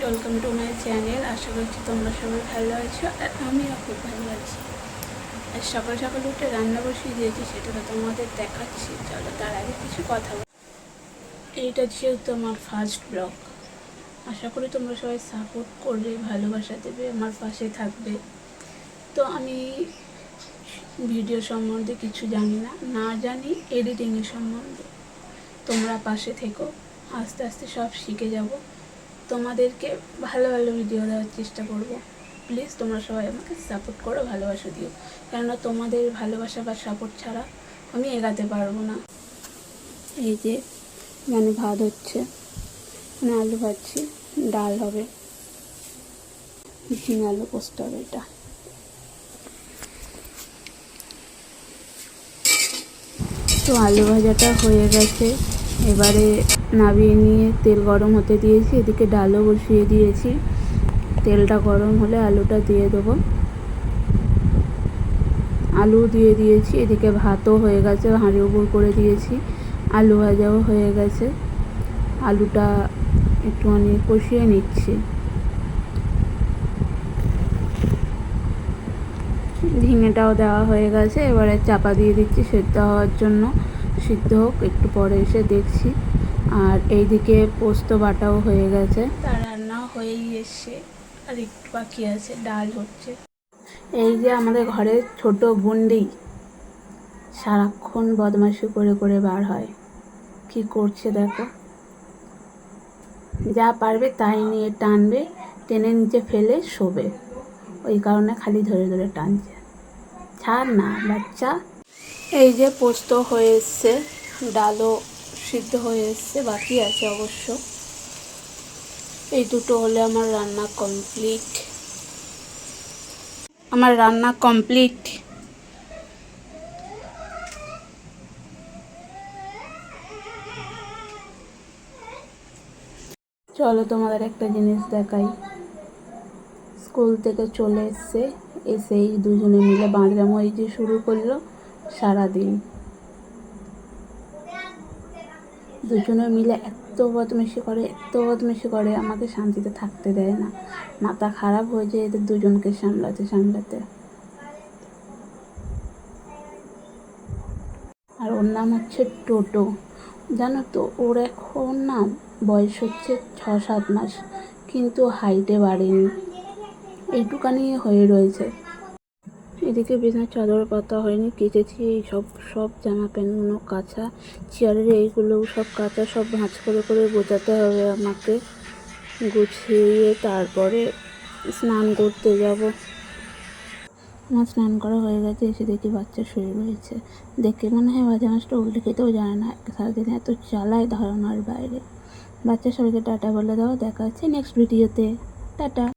Welcome to my channel. আশা করছি তোমরা সবাই ভালো আছো আর আমিও খুব ভালো আছি। আর সকাল সকাল উঠে রান্না বসিয়ে দিয়েছি, সেটা তো তোমাদের দেখাচ্ছি। চলো তার আগে কিছু কথা বল। এইটা যেহেতু আমার ফার্স্ট ব্লগ, আশা করি তোমরা সবাই সাপোর্ট করবে, ভালোবাসা দেবে, আমার পাশে থাকবে। তো আমি ভিডিও সম্বন্ধে কিছু জানি না জানি এডিটিংয়ের সম্বন্ধে। তোমরা পাশে থেকো, আস্তে আস্তে সব শিখে যাব। তোমাদেরকে ভালো ভালো ভিডিও দেওয়ার চেষ্টা করব। প্লিজ তোমরা সবাই আমাকে সাপোর্ট করো, ভালোবাসা দিও, কেননা তোমাদের ভালোবাসা বা সাপোর্ট ছাড়া আমি এগাতে পারবো না। এই যে মানে ভাত হচ্ছে, মানে আলু ভাজছি, ডাল হবে, ঝিঙে আলু পোস্ত হবে। এটা তো আলু ভাজাটা হয়ে গেছে, এবারে নামিয়ে নিয়ে তেল গরম হতে দিয়েছি। এদিকে ডালও বসিয়ে দিয়েছি। তেলটা গরম হলে আলুটা দিয়ে দেবো। আলু দিয়ে দিয়েছি, এদিকে ভাতও হয়ে গেছে, হাঁড়ি উপর করে দিয়েছি। আলু ভাজাও হয়ে গেছে, আলুটা একটুখানি কষিয়ে নিচ্ছি। ঝিঙেটাও দেওয়া হয়ে গেছে, এবারে চাপা দিয়ে দিচ্ছি সেদ্ধ হওয়ার জন্য। সিদ্ধ হোক, একটু পরে এসে দেখছি। আর এইদিকে পোস্ত বাটাও হয়ে গেছে, তার রান্নাও হয়েই এসছে, আর একটু বাকি আছে, ডাল হচ্ছে। এই যে আমাদের ঘরের ছোট গুন্ডি সারাক্ষণ বদমাইশি করে করে বার হয়। কি করছে দেখো, যা পারবে তাই নিয়ে টানবে, টেনে নিচে ফেলে শোবে। ওই কারণে খালি ধরে ধরে টানছে। ছাড় না বাচ্চা। এই যে পোস্ত হয়ে এসছে, ডালও সিদ্ধ হয়ে এসছে, বাকি আছে অবশ্য। এই দুটো হলে আমার রান্না কমপ্লিট। চলো তোমাদের একটা জিনিস দেখাই। স্কুল থেকে চলে এসেই দুজনে মিলে বাঁদরামো যে শুরু করলো সারাদিন। দুজনে মিলে এত বদমাইশি করে, আমাকে শান্তিতে থাকতে দেয় না। মাথা খারাপ হয়ে যায় এদের দুজনকে সামলাতে। আর ওর নাম হচ্ছে টোটো। জানো তো, ওর এখন না বয়স হচ্ছে 6-7 মাস, কিন্তু হাইটে বাড়েনি, এইটুকানি হয়ে রয়েছে। এদিকে বিছানার চাদর পাতা হয়নি, কেচেছি। এই সব জামা প্যান্টগুলো কাচা, চেয়ারের এইগুলো সব কাচা, সব ভাঁজ করে করে গোছাতে হবে আমাকে। গুছিয়ে তারপরে স্নান করতে যাব। আমার স্নান করা হয়ে গেছে, এসে দেখি বাচ্চা শুয়ে রয়েছে। দেখে মনে হয় ভাজা মাছটা উল্টে খেতেও জানে না, সারাদিন এত চালায় ধারণার বাইরে। বাচ্চা সবাইকে টাটা বলে দাও, দেখা হচ্ছে নেক্সট ভিডিওতে। টাটা।